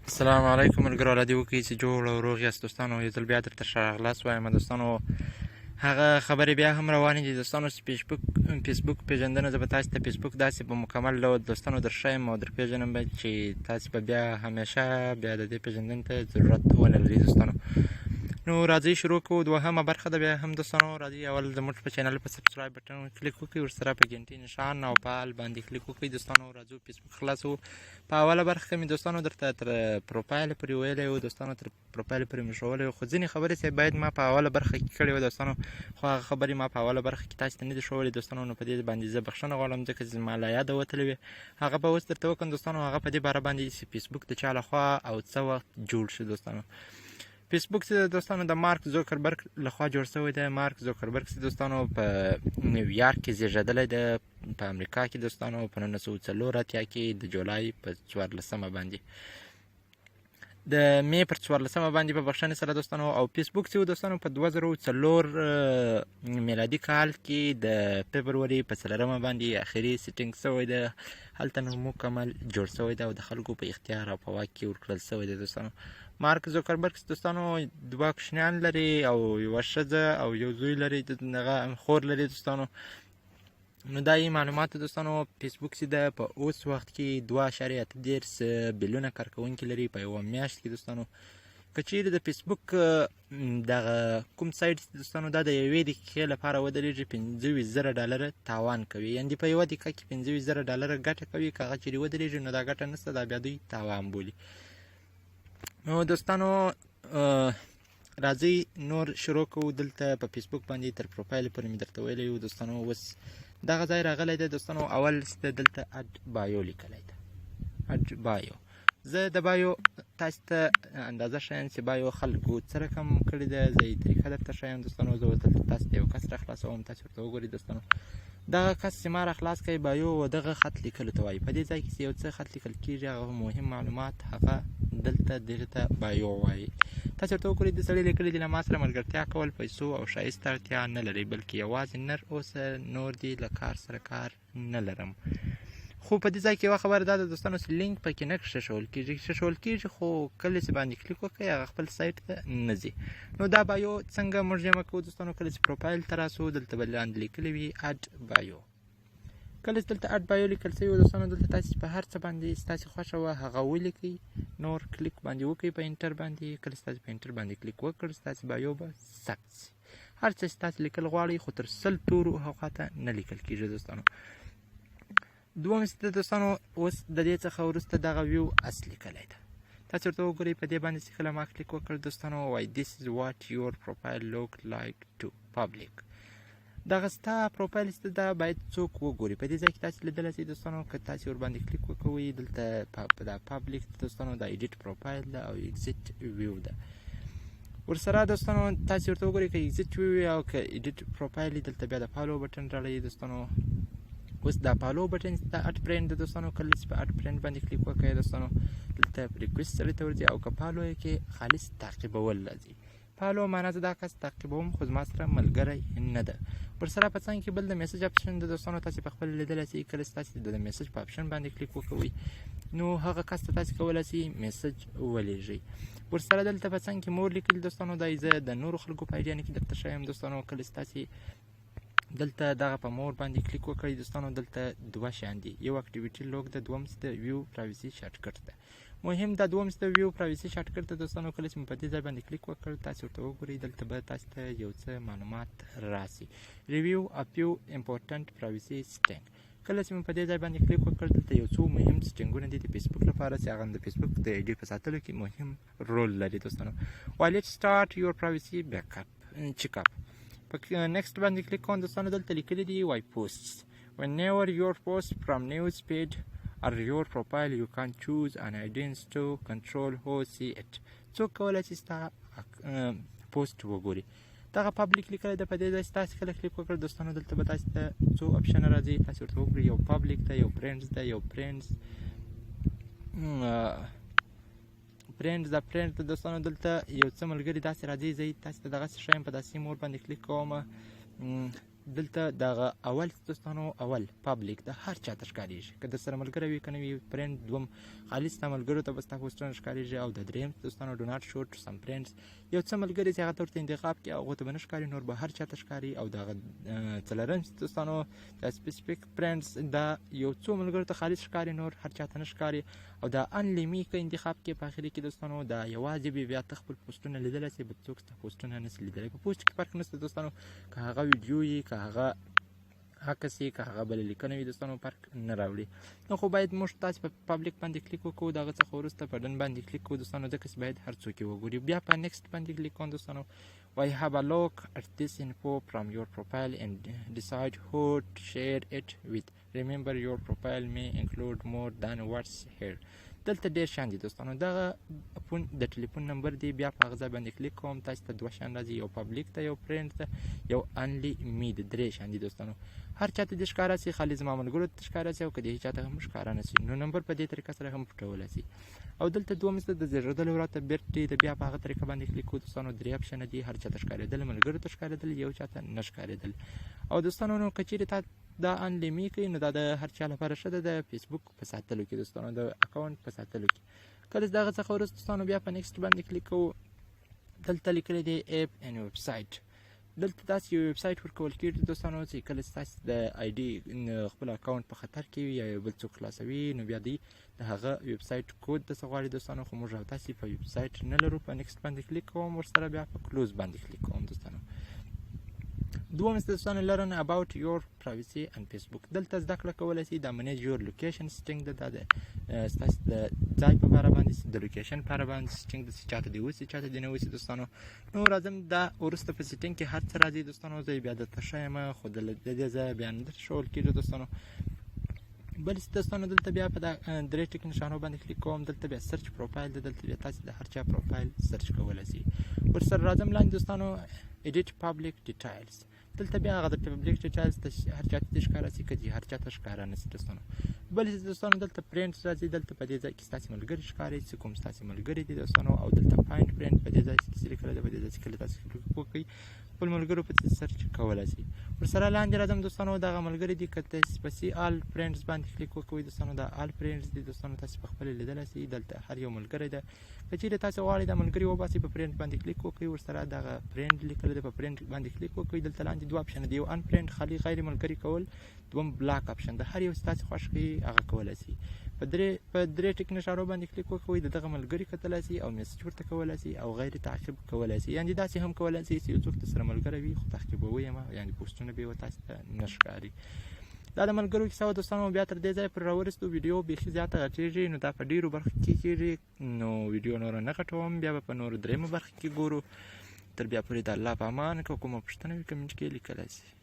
السلام علیکم ملګرو، الله دې وکړي چې جوړ او روغ یاست دوستانو. یو ځل بیا درته ښه راغلاست وایم دوستانو. هغه خبرې بیا هم روانې دي دوستانو چې فیسبوک پیژندنه زه به تاسو ته فیسبوک داسې په مکمل ډول دوستانو درښیم او درپېژنم چې تاسې به بیا همیشه بیا د دې پیژندنې ته ضرورت ونه لري دوستانو. نو راځئ شروع کوو. دوهمه برخه ده بیا هم دوستانو. راځئ اول زموږ په چینل په سبسکرایب بټن کلیک وکړئ، ورسره په ګنټۍ نښان او په آل باندې کلیک وکړئ دوستانو. راځو فیسبوک خلاصو. په اوله برخه کې مې دوستانو درته تر پروفایل پورې ویلی و دوستانو، تر پروفایل پورې مې ښوولی و، خو ځینې خبرې چې باید ما په اوله برخه کې کړې وې دوستانو، خو هغه خبرې ما په اوله برخه کې تاسو ته نه دي ښوولې دوستانو. نو په دې باندې زه بخښنه غواړم ځکه چې زما له یاده وتلې وې. هغه به اوس درته وکړم دوستانو. هغه په دې باره باندې چې فیسبوک د چا لخوا او څه وخت جوړ شو دوستانو. فیسبوک چې دوستانو د مارک زوکربرګ لخوا جوړ شوی دی. مارک زوکربرګ چې دوستانو په نیویارک کې زیږېدلی دی، په امریکا کې دوستانو په 1984 کې د جولای په 14 باندې د مې پر 14 باندې په بخښنې سره دوستانو. او فیسبوک چې دوستانو په 2004 میلادي کال کې د فبروري په 4 باندې اخري سیټینګ شوی دی. هلته نو مکمل جوړ شوی دی او د خلکو په اختیار او په واک کې ورکړل شوی دی دوستانو. مارک زوکربرګ دوستانو 2 کوچنیان لري او یوه ښځه او یو زوی لري، دغه خور لري دوستانو. نو دا یې معلومات دوستانو. فیسبوک چې ده په اوس وخت کې 2.38 بیلیونه کارکوونکي لري په یوه میاشت کې دوستانو. که چیرې د فیسبوک دغه کوم سایټ دوستانو دا د یوې دقیقې لپاره ودرېږي $25,000 تاوان کوي، یعنې په یوه دقیقه کې $25,000 ګټه کوي. که هغه چیرې ودرېږي نو دا ګټه نشته، دا بیا دوی تاوان بولي. نو دوستانو راځئ نور شروع کوو. دلته په فیسبوک باندې تر پروفایل پورې مې درته ویلی و دوستانو. اوس دغه ځای راغلی دی دوستانو. اول دلته اډ بایو لیکلی دی، اډ بایو. زه د بایو تاسو ته اندازه ښیم چې بایو خلکو څه رقم کړی دی. زه یې طریقه درته ښیم دوستانو. زه اوس دلته تاسو ته یو کس راخلاصوم، تاسو ورته وګورئ دوستانو. دغه کس چې ما راخلاص کړی بایو و دغه خط لیکلو ته وایي. په دې ځای کې چې یو څه خط لیکل کېږي هغه مهم معلومات هغه دلته دغې ته بایو وایي. تاسو ورته وګورئ د سړي لیکلي دي له ما سره ملګرتیا کول پیسو او ښایست اړتیا نه لري، بلکې یوازې نر اوسه، نور دې له کار سره کار نه لرم. خو په دې ځای کې یوه خبره دا ده دوستانو چې لینک پکې نه ښښول کېږي، ښښول کېږي خو کله چې باندې کلیک وکړئ هغه خپل سایټ ته نه ځي. نو دا بایو څنګه موږ جمع کوو دوستانو؟ کله چې پروفایل ته راسو دلته به لاندې لیکلي وي اډ بایو. کله چې دلته اډ بایو لیکل شوي دوستانو، دلته تاسې په هر څه باندې ستاسې خوښه وه هغه ولیکئ، نور کلیک باندې وکړئ په انټر باندې. کله چې تاسې په انټر باندې کلیک وکړ ستاسې بایو به ثبت شي. هر څه چې تاسې لیکل غواړئ خو تر 100 تورو هغه ته نه لیکل کېږي دوستانو. دوم چې دوستانو اوس د دې څخه وروسته دغه ویو اس لیکلی ده. تاسو ورته وګورئ په دې باندې چې کله ما کلیک وکړ دوستانو وایي this is what your profile look like to public. دغه ستا پروفایل چې دا باید څوک وګوري. په دې ځای کې تاسو لیدلی شئ دوستانو. که تاسو ورباندې کلیک وکوئ دلته دا پابلیک دوستانو دا ایډیټ پروفایل ده او ایگزیټ ویو ده. ورسره دوستانو تاسو ورته وګورئ که ایگزیټ ویو او که ایډیټ پروفایل دلته بیا د فالو بټن راړئ دوستانو. اوس دا فالو بټن د اټ فرینډ ده دوستانو. کله چې په اټ فرینډ باندې کلیک وکړئ دوستانو دلته ریکویسټ سړي ته ورځي او که فالو یې کې خالص تعقیبول راځي. فالو معنا زه دا کس تعقیبوم خو زما سره ملګری نه ده. ورسره په څنګ کې بل د میسج اپشن ده دوستانو. تاسې په خپل لیدلی شئ کله چې تاسې د میسج په اپشن باندې کلیک وکوئ نو هغه کس ته تاسې کولی شئ میسج ولیږئ. ورسره دلته په څنګ کې مور لیکلي دوستانو. دا زه د نورو خلکو په ایډیا نه کې درته ښیم دوستانو. کله چې تاسې دلته دغه په مور باندې کلیک وکړئ دوستانو دلته 2 شیان دي. یو اکټیویټي لوګ ده، دوم چې د ویو پرایوسي شارټکټ ده. مهم دا دوم چې د ویو پرایوسي شارټکټ ده دوستانو. کله چې مو په دې ځای باندې کلیک وکړ تاسو ورته وګورئ دلته به تاسو ته یو څه معلومات راسي. ریویو ا فیو امپورټنټ پرایوسي سیټینګ. کله چې مو په دې ځای باندې کلیک وکړ دلته یو څو مهم سیټینګونه دي د فیسبوک لپاره چې هغه د فیسبوک د ایډي په ساتلو کې مهم رول لري دوستانو. لیټس سټارټ یور پرایوسي بیک اپ چیک اپ. next باندې کلیک کوم دوستانو. دلته لیکلي دي why posts whenever your post from news page or your profile you can choose an audience to control who see it. څوک کولی چې ستا پوسټ وګوري. دغه پابلیک لیکلی ده. په دې ځای تاسې کله کلیک وکړ دوستانو دلته به تاسې ته څو اپشنه راځي. تاسې ورته وګورئ یو پابلیک ده، یو فرینډز ده، یو فرینډز د فرینډ دوستانو. دلته یو څه ملګري داسې راځي. زه تاسې ته دغسې ښیم په داسې مور باندې کلیک کوم. دلته دغه اول دوستانو اول پابلیک د هر چا ته ښکارېږي که در سره ملګری وي که نه وي فرینډ دوم خالي ستا ملګرو ته به ستا پوسټونه ښکارېږي او د دریم دوستانو ډو ناټ شو ټو سم فرینډز یو څه ملګري چې هغه ته ورته انتخاب کړي هغو ته به نه ښکاري نور به هر چا ته ښکاري او دغه څلورم دوستانو د سپیسیفیک فرینډز دا یو څو ملګرو ته خالص ښکاري نور هر چا ته نه ښکاري او دا انلیمي که انتخاب کړي په اخري کې دوستانو دا یوازې بیا ته خپل پوسټونه لیدلی سي بل څوک ستا پوسټونه نه سي لیدلی په پوسټ کې فرق نشته دوستانو که هغه ویډیو وي که هغه عکس یې که هغه بله لیکنه وي دوستانو فرق نه راوړي نو خو باید موږ تاسې په پبلیک باندې کلیک وکړو د هغه څخه وروسته په ډن باندې کلیک کړو دوستانو ځکه چې باید هر څوک یې وګوري بیا په نیکسټ باندې کلیک کوم دوستانو why have a look at this info from your profile and decide who to share it with remember your profile may include more than what's here دلته ډېر شیان دي دوستانو دغه فون د ټلیفون نمبر دی بیا په هغه ځای باندې کلیک کوم تاسو ته دوه شیان راځي یو پبلیک ته یو فرینډ ته یو انلی می د درې شیان دي دوستانو هر چا ته دې ښکاره سي خالي زما ملګرو ته ښکاره سي او که دې هېچا ته هم ښکاره نه سي نو نمبر په دې طریقه سره هم پټولی سي او دلته دوه مثل د زیږېدلو وراته بیرته د بیا په هغه طریقه باندې کلیک کوو دوستانو درې اپشنه دي هر چا ته ښکارېدل ملګرو ته ښکارېدل یو چا ته نه ښکارېدل او دوستانو نو که چیرې تا دا انلیمي کوي نو دا د هر چا لپاره ښه ده د فیسبوک په ساتلو کې دوستانو د اکاونټ په ساتلو کې کله چې د هغه څخه وروسته دوستانو بیا په نیکسټ باندې کلیک کوو دلته لیکلی دی ایپ ان ویب سایټ دلته تاسې یو ویب سایټ ورکول کېږي دوستانو چې کله چې تاسې د آی ډي خپل اکاونټ په خطر کې وي یا یو بل څوک خلاصوي نو بیا دوی د هغه ویب سایټ کود درڅه غواړي دوستانو خو موږ او تاسې په ویب سایټ نه لرو په نیکسټ باندې کلیک کوم ورسره بیا په کلوز باندې کلیک کوم دوستانو دوم دوستانو لرن about your privacy and Facebook دلته زده کړه کولی شي دا manage your location setting ده دا د ستاسو د ځای په باره باندې د لوکیشن په اړه باندې setting د چاته دې وسي چاته دې نه وسي دوستانو نو راځم دا وروسته په setting کې هر څه راځي دوستانو زه بیا درته ښیم خو د دې ځای بیا نه درته ښول کېږي دوستانو بل دوستانو دلته بیا په دا درې ټک نښانو باندې کلیک کوم دلته بیا سرچ پروفایل ده دلته بیا تاسې د هر چا پروفایل سرچ کولی شي ورسره راځم لاندې دوستانو edit public details دلته بیا هغه د پبلیک ډیټیلز ته هر چا ته ښکاره شي که هر چا ته ښکاره نه شي دوستانو بل دوستانو دلته فرینډز راځي دلته په دې ځای کې ستاسې ملګري ښکاري چې کوم ستاسې ملګري دي دوستانو او دلته فایند فرینډ په دې ځای کې چې لیکلی ده په دې ځای چې کله تاسې کلیک وکړئ خپل ملګرو پسې سرچ کولی شي ورسره لاندې راځم دوستانو دغه ملګري دي که تاسې پسې آل فرینډز باندې کلیک وکوئ دوستانو دا آل فرینډز دي دوستانو تاسې په خپله لیدلی شئ دلته هر یو ملګری ده که چیرې تاسې غواړئ دا ملګري وباسئ په فرینډ باندې کلیک وکړئ ورسره دغه فرینډ لیکلی دی په فرینډ باندې کلیک وکړئ دلته لاندې دوه اپشن دي یو ان فرینډ خالي غیر ملګري کول دوم بلاک اپشن د هر یو چې تاسې خوښ کړي هغه کولی شي په درې ټک نښانو باندې کلیک وکوئ د دغه ملګري کتلی شي او میسج ورته کولی شي او غیر تعقیب کولی شي یعنې داسې هم کولی شي چې یو څوک درسره ملګری وي خو تعقیبوئ یې مه یعنې پوسټونه به یې تاسې ته نه ښکاري دا د ملګرو کیسه وه دوستانو بیا تر دې ځایه پورې راورسېدو ویډیو بیخي زیاته غټېږي نو دا په ډېرو برخو کې کېږي نو ویډیو نوره نه غټوم بیا به په نورو درېیمه برخه کې ګورو تر بیا پورې د الله په امان که کومه پوښتنه وي کمنټ کې لیکلی شي